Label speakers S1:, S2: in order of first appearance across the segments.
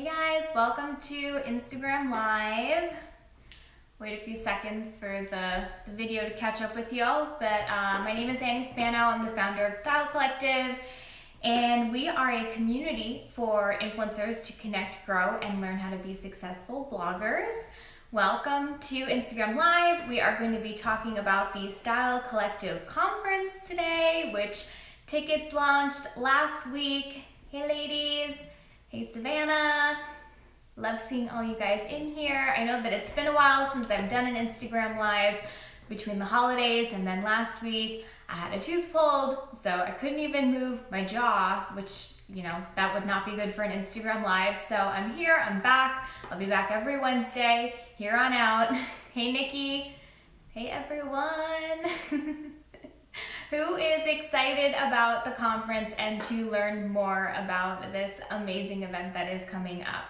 S1: Hey guys, welcome to Instagram Live. Wait a few seconds for the video to catch up with y'all, but my name is Annie Spano. I'm the founder of Style Collective, and we are a community for influencers to connect, grow, and learn how to be successful bloggers. Welcome to Instagram Live. We are going to be talking about the Style Collective conference today, which tickets launched last week. Hey ladies. Hey Savannah. Love seeing all you guys in here. I know that it's been a while since I've done an Instagram Live between the holidays, and then last week I had a tooth pulled, so I couldn't even move my jaw, which, you know, that would not be good for an Instagram Live. So I'm here, I'm back. I'll be back every Wednesday, here on out. Hey Nikki. Hey everyone. Who is excited about the conference and to learn more about this amazing event that is coming up?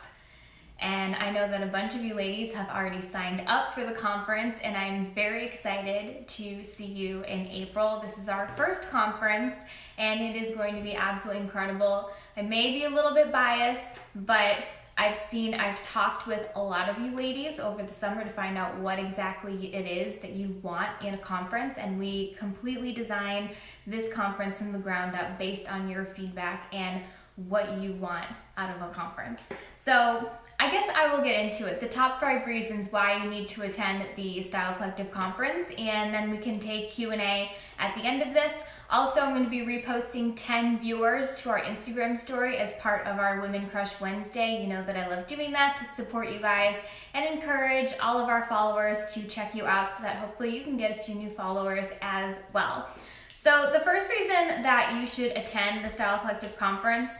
S1: And I know that a bunch of you ladies have already signed up for the conference, and I'm very excited to see you in April. This is our first conference, and it is going to be absolutely incredible. I may be a little bit biased, but I've talked with a lot of you ladies over the summer to find out what exactly it is that you want in a conference, and we completely designed this conference from the ground up based on your feedback and what you want out of a conference. So I guess I will get into it. The top 5 reasons why you need to attend the Style Collective conference, and then we can take Q&A at the end of this. Also, I'm going to be reposting 10 viewers to our Instagram story as part of our Women Crush Wednesday. You know that I love doing that to support you guys and encourage all of our followers to check you out so that hopefully you can get a few new followers as well. So the first reason that you should attend the Style Collective conference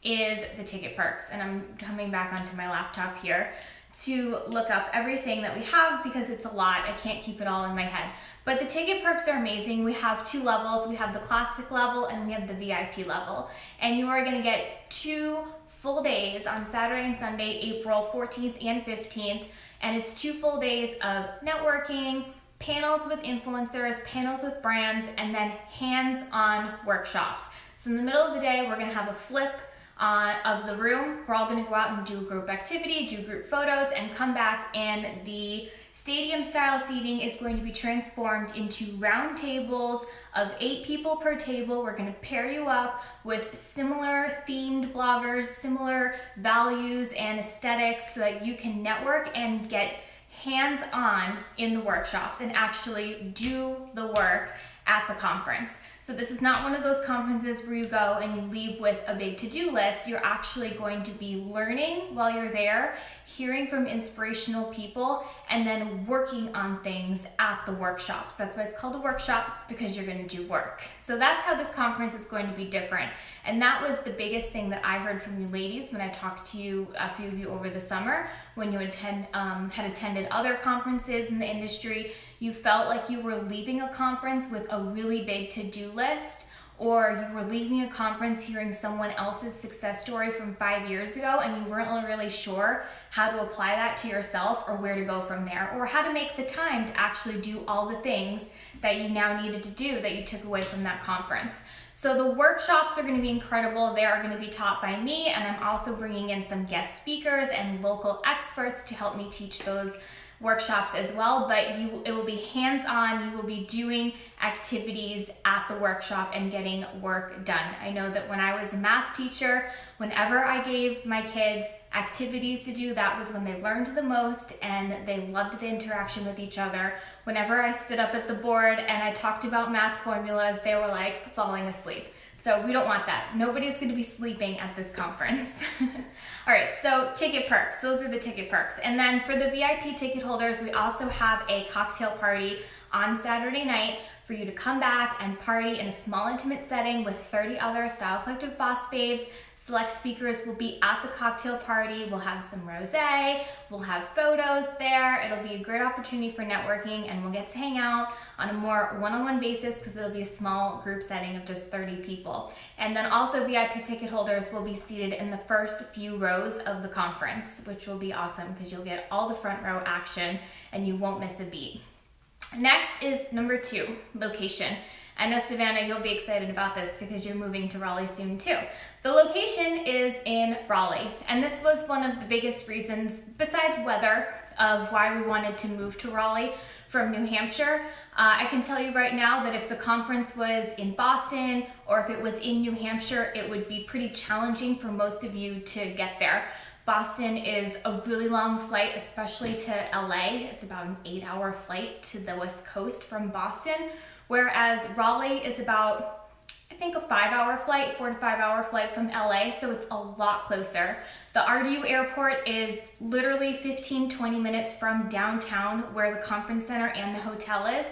S1: is the ticket perks. And I'm coming back onto my laptop here to look up everything that we have because it's a lot. I can't keep it all in my head. But the ticket perks are amazing. We have 2 levels. We have the classic level and we have the VIP level. And you are going to get 2 full days on Saturday and Sunday, April 14th and 15th. And it's 2 full days of networking, panels with influencers, panels with brands, and then hands-on workshops. So in the middle of the day, we're going to have a flip of the room. We're all going to go out and do a group activity, do group photos, and come back, and the stadium style seating is going to be transformed into round tables of 8 people per table. We're going to pair you up with similar themed bloggers, similar values and aesthetics so that you can network and get hands-on in the workshops and actually do the work at the conference. So this is not one of those conferences where you go and you leave with a big to-do list. You're actually going to be learning while you're there, hearing from inspirational people, and then working on things at the workshops. That's why it's called a workshop, because you're going to do work. So that's how this conference is going to be different. And that was the biggest thing that I heard from you ladies when I talked to you, a few of you over the summer, when you had attended other conferences in the industry. You felt like you were leaving a conference with a really big to-do list, or you were leaving a conference hearing someone else's success story from 5 years ago and you weren't really sure how to apply that to yourself or where to go from there, or how to make the time to actually do all the things that you now needed to do that you took away from that conference. So the workshops are going to be incredible. They are going to be taught by me, and I'm also bringing in some guest speakers and local experts to help me teach those workshops as well, but it will be hands-on. You will be doing activities at the workshop and getting work done. I know that when I was a math teacher, whenever I gave my kids activities to do, that was when they learned the most and they loved the interaction with each other. Whenever I stood up at the board and I talked about math formulas, they were like falling asleep. So we don't want that. Nobody's going to be sleeping at this conference. All right, so ticket perks. Those are the ticket perks. And then for the VIP ticket holders, we also have a cocktail party on Saturday night for you to come back and party in a small intimate setting with 30 other Style Collective boss babes. Select speakers will be at the cocktail party. We'll have some rosé, we'll have photos there. It'll be a great opportunity for networking, and we'll get to hang out on a more one-on-one basis because it'll be a small group setting of just 30 people. And then also VIP ticket holders will be seated in the first few rows of the conference, which will be awesome because you'll get all the front row action and you won't miss a beat. Next is number 2, location. I know Savannah, you'll be excited about this because you're moving to Raleigh soon too. The location is in Raleigh, and this was one of the biggest reasons, besides weather, of why we wanted to move to Raleigh from New Hampshire. I can tell you right now that if the conference was in Boston or if it was in New Hampshire, it would be pretty challenging for most of you to get there. Boston is a really long flight, especially to LA. It's about an 8-hour flight to the West Coast from Boston, whereas Raleigh is about, I think, a 5-hour flight, 4 to 5 hour flight from LA, so it's a lot closer. The RDU airport is literally 15-20 minutes from downtown where the conference center and the hotel is.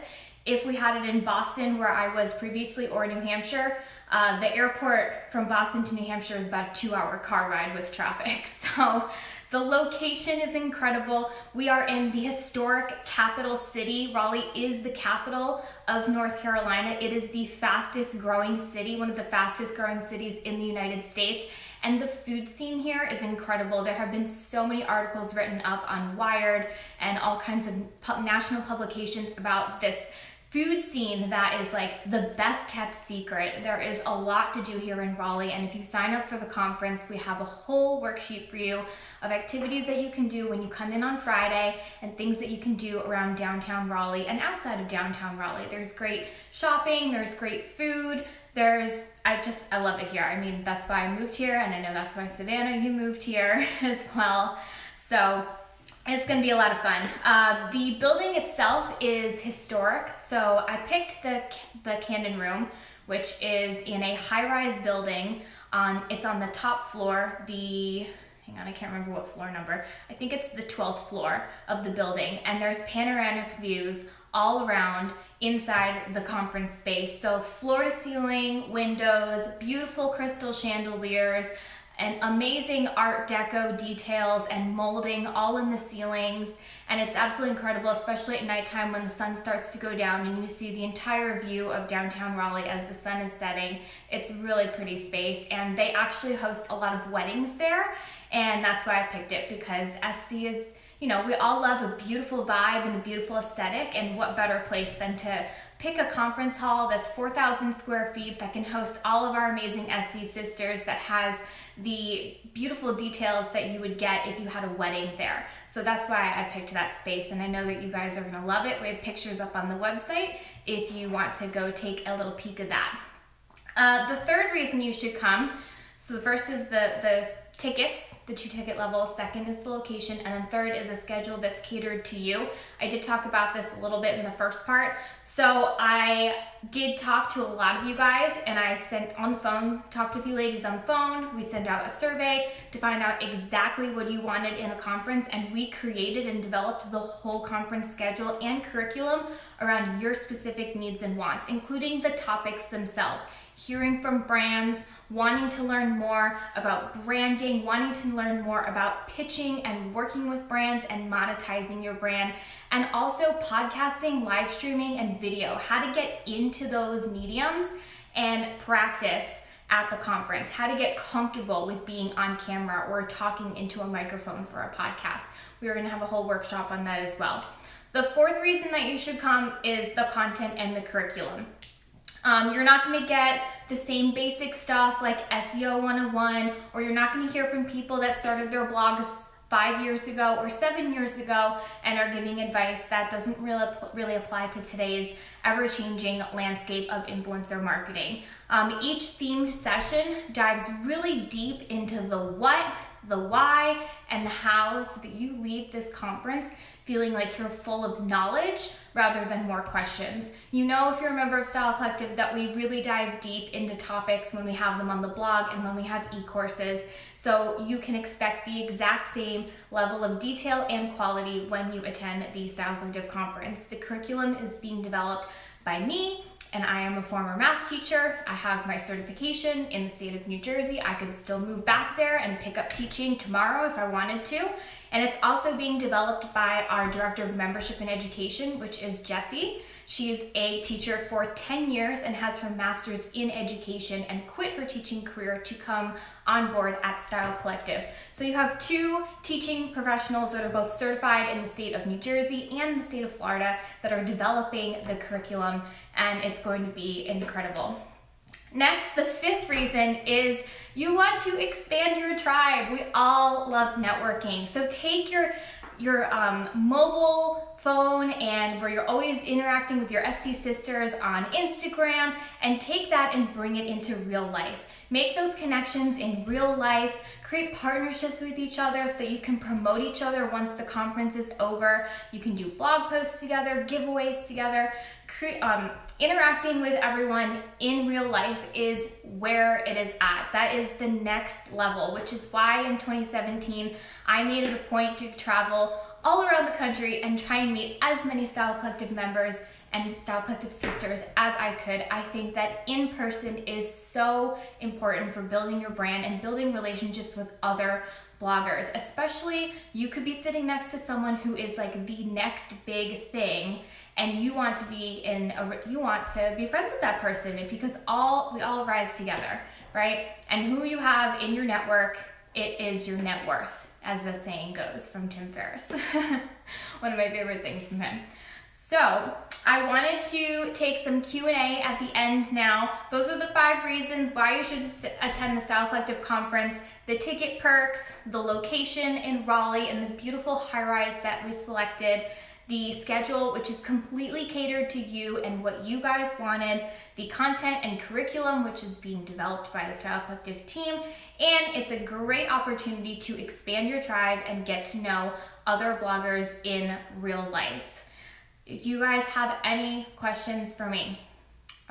S1: If we had it in Boston where I was previously or New Hampshire, the airport from Boston to New Hampshire is about a 2-hour car ride with traffic. So the location is incredible. We are in the historic capital city. Raleigh is the capital of North Carolina. It is the fastest growing city, one of the fastest growing cities in the United States. And the food scene here is incredible. There have been so many articles written up on Wired and all kinds of national publications about this food scene that is like the best kept secret. There is a lot to do here in Raleigh, and if you sign up for the conference, we have a whole worksheet for you of activities that you can do when you come in on Friday and things that you can do around downtown Raleigh and outside of downtown Raleigh. There's great shopping, there's great food, I love it here. I mean, that's why I moved here, and I know that's why Savannah, you moved here as well. So it's gonna be a lot of fun. The building itself is historic. So I picked the Cannon Room, which is in a high-rise building. It's on the top floor, hang on, I can't remember what floor number. I think it's the 12th floor of the building, and there's panoramic views all around inside the conference space. So floor to ceiling windows, beautiful crystal chandeliers, and amazing Art Deco details and molding all in the ceilings. And it's absolutely incredible, especially at nighttime when the sun starts to go down and you see the entire view of downtown Raleigh as the sun is setting. It's really pretty space, and they actually host a lot of weddings there, and that's why I picked it, because SC is, you know, we all love a beautiful vibe and a beautiful aesthetic, and what better place than to pick a conference hall that's 4,000 square feet that can host all of our amazing SC sisters, that has the beautiful details that you would get if you had a wedding there. So that's why I picked that space, and I know that you guys are gonna love it. We have pictures up on the website if you want to go take a little peek of that. The third reason you should come, so the first is the tickets, the 2 ticket levels, second is the location, and then third is a schedule that's catered to you. I did talk about this a little bit in the first part. So I did talk to a lot of you guys, and I talked with you ladies on the phone. We sent out a survey to find out exactly what you wanted in a conference, and we created and developed the whole conference schedule and curriculum around your specific needs and wants, including the topics themselves. Hearing from brands, wanting to learn more about branding, wanting to learn more about pitching and working with brands and monetizing your brand, and also podcasting, live streaming, and video, how to get into those mediums and practice at the conference, how to get comfortable with being on camera or talking into a microphone for a podcast. We're gonna have a whole workshop on that as well. The fourth reason that you should come is the content and the curriculum. You're not going to get the same basic stuff like SEO 101, or you're not going to hear from people that started their blogs 5 years ago or 7 years ago and are giving advice that doesn't really apply to today's ever-changing landscape of influencer marketing. Each themed session dives really deep into the what, the why, and the how, so that you leave this conference feeling like you're full of knowledge rather than more questions. You know, if you're a member of Style Collective, that we really dive deep into topics when we have them on the blog and when we have e-courses, so you can expect the exact same level of detail and quality when you attend the Style Collective conference. The curriculum is being developed by me, and I am a former math teacher. I have my certification in the state of New Jersey. I could still move back there and pick up teaching tomorrow if I wanted to. And it's also being developed by our Director of Membership and Education, which is Jessie. She's a teacher for 10 years and has her master's in education and quit her teaching career to come on board at Style Collective. So you have two teaching professionals that are both certified in the state of New Jersey and the state of Florida that are developing the curriculum, and it's going to be incredible. Next, the fifth reason is you want to expand your tribe. We all love networking. So take your mobile phone and where you're always interacting with your SC sisters on Instagram, and take that and bring it into real life. Make those connections in real life, create partnerships with each other so that you can promote each other once the conference is over. You can do blog posts together, giveaways together. Interacting with everyone in real life is where it is at. That is the next level, which is why in 2017, I made it a point to travel all around the country and try and meet as many Style Collective members and Style Collective sisters as I could. I think that in person is so important for building your brand and building relationships with other bloggers. Especially, you could be sitting next to someone who is like the next big thing, and you want to be friends with that person, because we all rise together, right? And who you have in your network, it is your net worth, as the saying goes from Tim Ferriss. One of my favorite things from him. So I wanted to take some Q&A at the end now. Those are the 5 reasons why you should attend the Style Collective conference: the ticket perks, the location in Raleigh and the beautiful high-rise that we selected, the schedule, which is completely catered to you and what you guys wanted, the content and curriculum, which is being developed by the Style Collective team, and it's a great opportunity to expand your tribe and get to know other bloggers in real life. If you guys have any questions for me,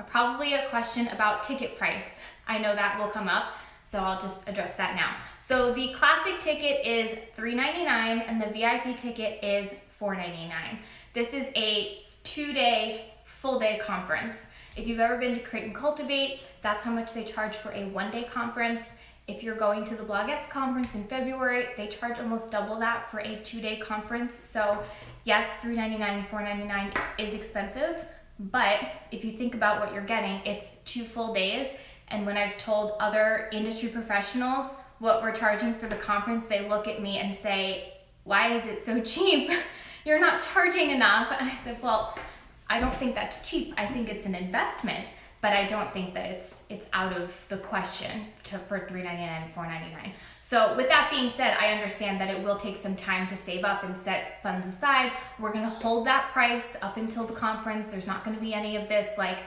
S1: probably a question about ticket price. I know that will come up, so I'll just address that now. So the classic ticket is $3.99 and the VIP ticket is $4.99. This is a 2-day, full-day conference. If you've ever been to Create and Cultivate, that's how much they charge for a 1-day conference. If you're going to the Blogettes conference in February, they charge almost double that for a 2-day conference. So yes, $3.99 and $4.99 is expensive, but if you think about what you're getting, it's 2 full days. And when I've told other industry professionals what we're charging for the conference, they look at me and say, "Why is it so cheap? You're not charging enough." And I said, well, I don't think that's cheap. I think it's an investment, but I don't think that it's out of the question for $3.99 and $4.99. So with that being said, I understand that it will take some time to save up and set funds aside. We're gonna hold that price up until the conference. There's not gonna be any of this like,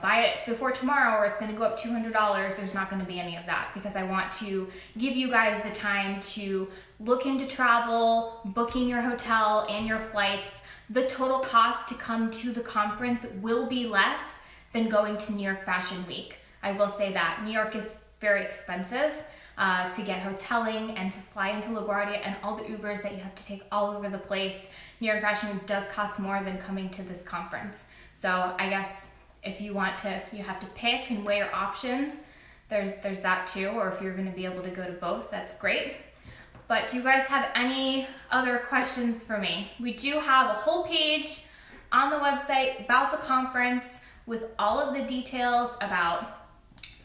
S1: buy it before tomorrow or it's gonna go up $200. There's not gonna be any of that, because I want to give you guys the time to look into travel, booking your hotel and your flights. The total cost to come to the conference will be less than going to New York Fashion Week. I will say that. New York is very expensive to get hoteling and to fly into LaGuardia and all the Ubers that you have to take all over the place. New York Fashion Week does cost more than coming to this conference. So I guess if you have to pick and weigh your options, there's that too, or if you're gonna be able to go to both, that's great. But do you guys have any other questions for me? We do have a whole page on the website about the conference with all of the details about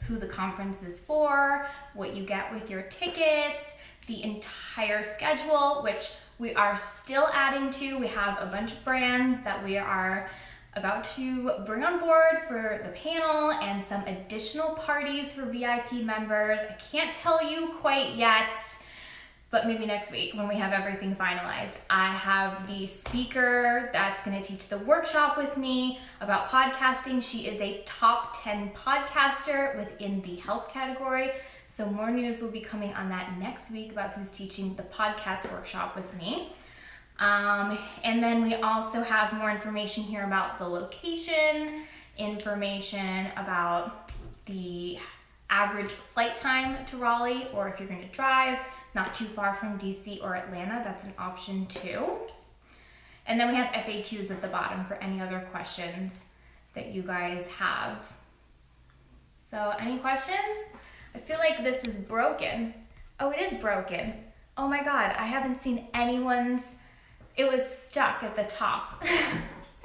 S1: who the conference is for, what you get with your tickets, the entire schedule, which we are still adding to. We have a bunch of brands that we are about to bring on board for the panel and some additional parties for VIP members. I can't tell you quite yet, but maybe next week when we have everything finalized. I have the speaker that's gonna teach the workshop with me about podcasting. She is a top 10 podcaster within the health category. So more news will be coming on that next week about who's teaching the podcast workshop with me. And then we also have more information here about the location, information about the average flight time to Raleigh, or if you're gonna drive, not too far from DC or Atlanta, that's an option too. And then we have FAQs at the bottom for any other questions that you guys have. So any questions? I feel like this is broken. Oh, it is broken. Oh my God, I haven't seen anyone's, it was stuck at the top.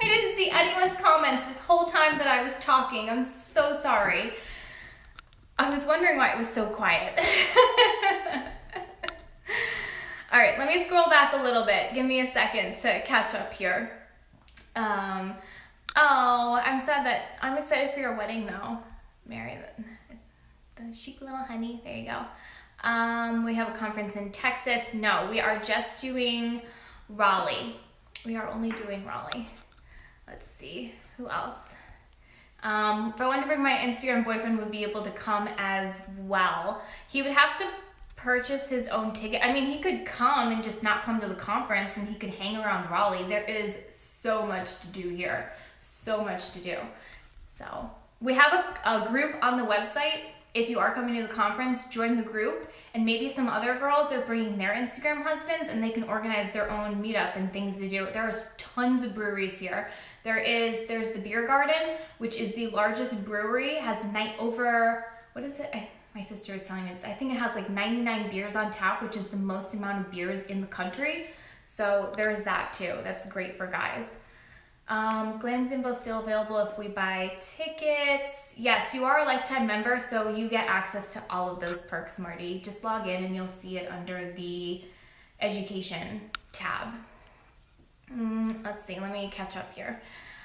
S1: I didn't see anyone's comments this whole time that I was talking. I'm so sorry. I was wondering why it was so quiet. All right, let me scroll back a little bit. Give me a second to catch up here. Oh, I'm excited for your wedding though, Mary. The chic little honey. There you go. We have a conference in Texas. No, we are just doing Raleigh. We are only doing Raleigh. Let's see, who else? If I wanted to bring my Instagram boyfriend, would be able to come as well. He would have to purchase his own ticket. I mean, he could come and just not come to the conference, and he could hang around Raleigh. There is so much to do here. So much to do. So we have a group on the website. If you are coming to the conference, join the group, and maybe some other girls are bringing their Instagram husbands, and they can organize their own meetup and things to do. There's tons of breweries here. There's the Beer Garden, which is the largest brewery, has what is it? My sister was telling me, I think it has like 99 beers on tap, which is the most amount of beers in the country. So there's that too. That's great for guys. Glenn's info still available if we buy tickets. Yes, you are a lifetime member, so you get access to all of those perks, Marty. Just log in and you'll see it under the education tab. Let's see, let me catch up here.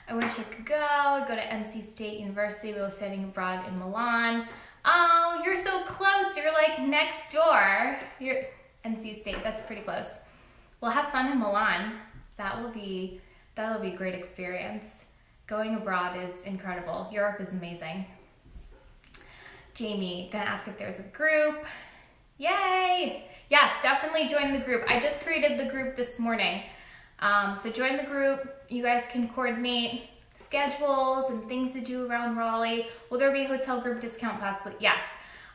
S1: I wish I could go to NC State University. We were studying abroad in Milan. Oh, you're so close. You're like next door. You're NC State, that's pretty close. Well, have fun in Milan. That'll be a great experience. Going abroad is incredible. Europe is amazing. Jamie, gonna ask if there's a group. Yay! Yes, definitely join the group. I just created the group this morning. So join the group. You guys can coordinate schedules and things to do around Raleigh. Will there be a hotel group discount possibly? Yes,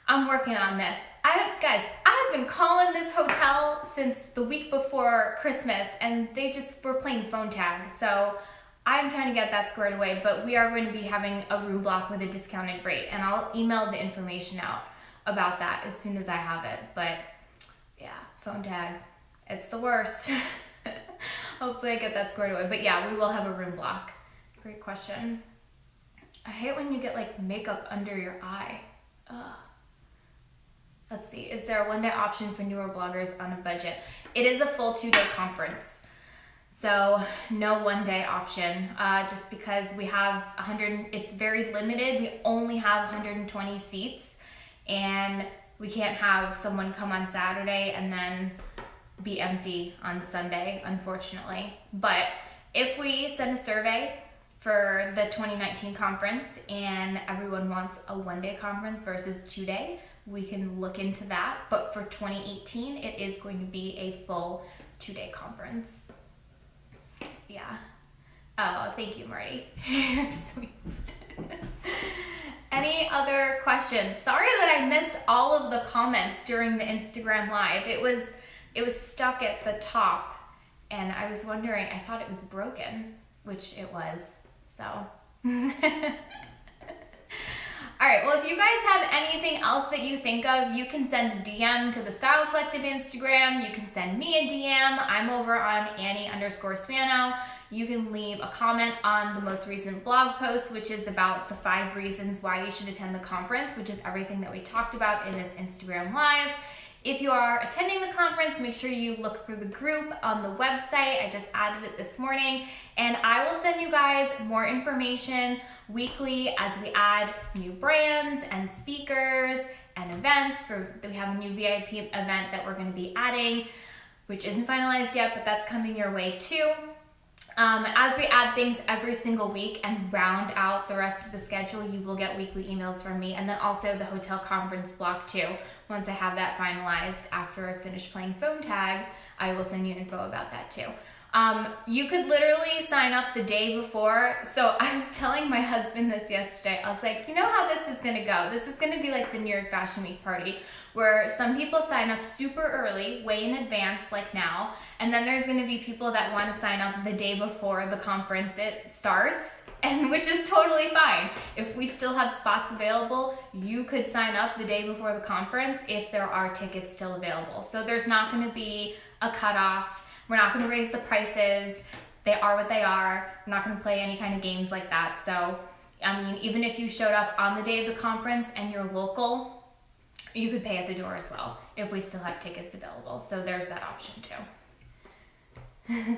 S1: I'm working on this. Guys, I have been calling this hotel since the week before Christmas, and they just were playing phone tag. So I'm trying to get that squared away, but we are going to be having a room block with a discounted rate, and I'll email the information out about that as soon as I have it. But yeah, phone tag, it's the worst. Hopefully I get that squared away. But yeah, we will have a room block. Great question. I hate when you get like makeup under your eye. Ugh. Let's see, is there a one-day option for newer bloggers on a budget? It is a full 2-day conference. So no one-day option, just because we have it's very limited. We only have 120 seats, and we can't have someone come on Saturday and then be empty on Sunday, unfortunately. But if we send a survey for the 2019 conference and everyone wants a one-day conference versus 2-day, we can look into that. But for 2018, it is going to be a full 2-day conference. Yeah. Oh, thank you, Marty. You're sweet. Any other questions? Sorry that I missed all of the comments during the Instagram Live. It was stuck at the top, and I was wondering, I thought it was broken, which it was, so. All right, well, if you guys have anything else that you think of, you can send a DM to the Style Collective Instagram. You can send me a DM. I'm over on Annie_Spano. You can leave a comment on the most recent blog post, which is about the 5 reasons why you should attend the conference, which is everything that we talked about in this Instagram Live. If you are attending the conference, make sure you look for the group on the website. I just added it this morning, and I will send you guys more information weekly as we add new brands and speakers and events. We have a new VIP event that we're going to be adding, which isn't finalized yet, but that's coming your way too. As we add things every single week and round out the rest of the schedule, you will get weekly emails from me, and then also the hotel conference block too. Once I have that finalized, after I finish playing phone tag, I will send you info about that too. You could literally sign up the day before. So I was telling my husband this yesterday. I was like, you know how this is gonna go? This is gonna be like the New York Fashion Week party, where some people sign up super early, way in advance, like now, and then there's gonna be people that wanna sign up the day before the conference it starts, and which is totally fine. If we still have spots available, you could sign up the day before the conference if there are tickets still available. So there's not gonna be a cutoff. We're not gonna raise the prices. they are what they are. I'm not gonna play any kind of games like that. So, I mean, even if you showed up on the day of the conference and you're local, you could pay at the door as well if we still have tickets available. So there's that option too.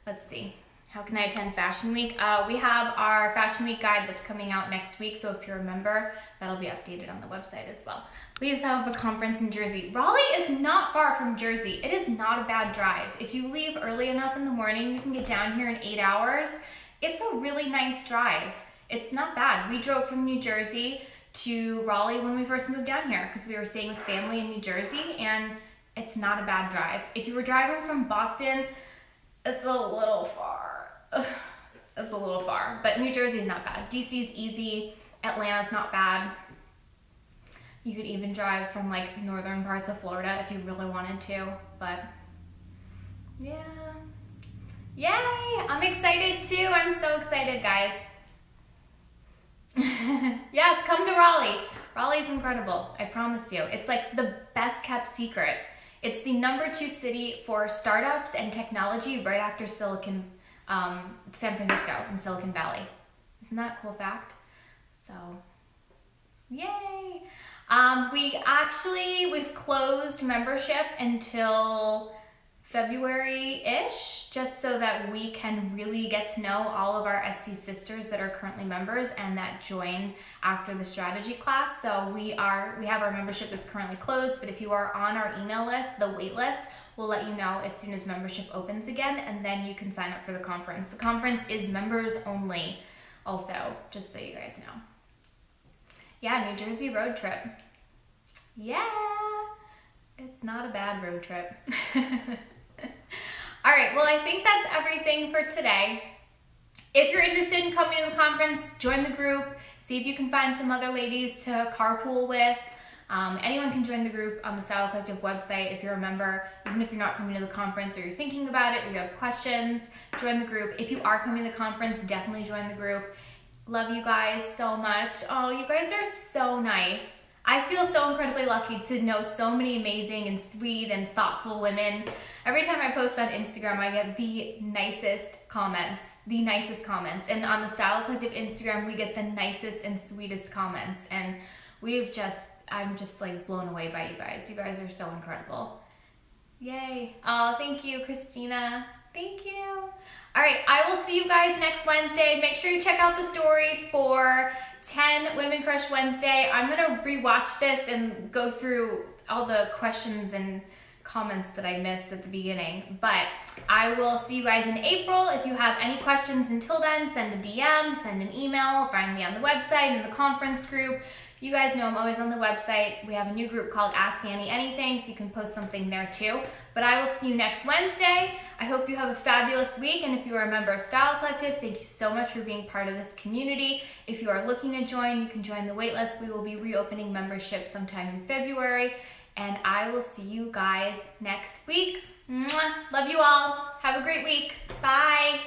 S1: Let's see. How can I attend Fashion Week? We have our Fashion Week guide that's coming out next week, so if you're a member, that'll be updated on the website as well. We used to have a conference in Jersey. Raleigh is not far from Jersey. It is not a bad drive. If you leave early enough in the morning, you can get down here in 8 hours. It's a really nice drive. It's not bad. We drove from New Jersey to Raleigh when we first moved down here because we were staying with family in New Jersey, and it's not a bad drive. If you were driving from Boston, it's a little far. It's a little far, but New Jersey is not bad. DC's easy. Atlanta's not bad. You could even drive from like northern parts of Florida if you really wanted to, but yeah. Yay! I'm excited too. I'm so excited, guys. Yes, come to Raleigh. Raleigh's incredible. I promise you. It's like the best kept secret. It's the #2 city for startups and technology right after San Francisco in Silicon Valley. Isn't that a cool fact? So, yay! We've closed membership until February-ish, just so that we can really get to know all of our SC sisters that are currently members and that joined after the strategy class. So we have our membership that's currently closed, but if you are on our email list, the wait list, we'll let you know as soon as membership opens again, and then you can sign up for the conference. The conference is members only also, just so you guys know. Yeah, New Jersey road trip. Yeah, it's not a bad road trip. All right, well, I think that's everything for today. If you're interested in coming to the conference, join the group. See if you can find some other ladies to carpool with. Anyone can join the group on the Style Collective website if you're a member. Even if you're not coming to the conference or you're thinking about it or you have questions, join the group. If you are coming to the conference, definitely join the group. Love you guys so much. Oh, you guys are so nice. I feel so incredibly lucky to know so many amazing and sweet and thoughtful women. Every time I post on Instagram, I get the nicest comments. And on the Style Collective Instagram, we get the nicest and sweetest comments. And I'm just like blown away by you guys. You guys are so incredible. Yay. Oh, thank you, Christina. Thank you. All right, I will see you guys next Wednesday. Make sure you check out the story for 10 Women Crush Wednesday. I'm gonna rewatch this and go through all the questions and comments that I missed at the beginning. But I will see you guys in April. If you have any questions until then, send a DM, send an email, find me on the website, in the conference group. You guys know I'm always on the website. We have a new group called Ask Annie Anything, so you can post something there too. But I will see you next Wednesday. I hope you have a fabulous week, and if you are a member of Style Collective, thank you so much for being part of this community. If you are looking to join, you can join the waitlist. We will be reopening membership sometime in February, and I will see you guys next week. Mwah. Love you all. Have a great week. Bye.